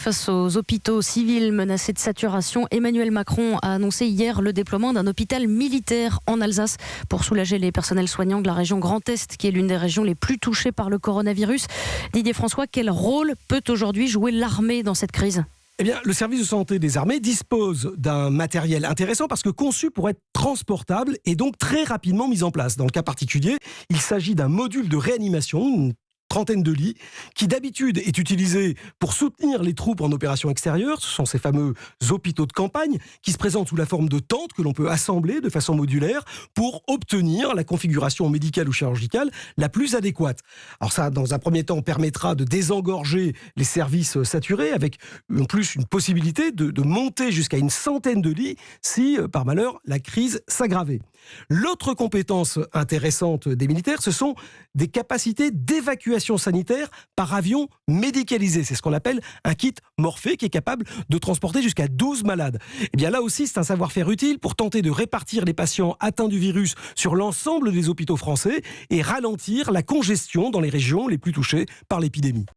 Face aux hôpitaux civils menacés de saturation, Emmanuel Macron a annoncé hier le déploiement d'un hôpital militaire en Alsace pour soulager les personnels soignants de la région Grand Est, qui est l'une des régions les plus touchées par le coronavirus. Didier François, quel rôle peut aujourd'hui jouer l'armée dans cette crise ? Eh bien, le service de santé des armées dispose d'un matériel intéressant parce que conçu pour être transportable et donc très rapidement mis en place. Dans le cas particulier, il s'agit d'un module de réanimation, une trentaine de lits, qui d'habitude est utilisé pour soutenir les troupes en opération extérieure. Ce sont ces fameux hôpitaux de campagne qui se présentent sous la forme de tentes que l'on peut assembler de façon modulaire pour obtenir la configuration médicale ou chirurgicale la plus adéquate. Alors ça, dans un premier temps, permettra de désengorger les services saturés avec en plus une possibilité de monter jusqu'à une centaine de lits si, par malheur, la crise s'aggravait. L'autre compétence intéressante des militaires, ce sont des capacités d'évacuation sanitaire par avion médicalisé. C'est ce qu'on appelle un kit Morphée qui est capable de transporter jusqu'à 12 malades. Et bien là aussi, c'est un savoir-faire utile pour tenter de répartir les patients atteints du virus sur l'ensemble des hôpitaux français et ralentir la congestion dans les régions les plus touchées par l'épidémie.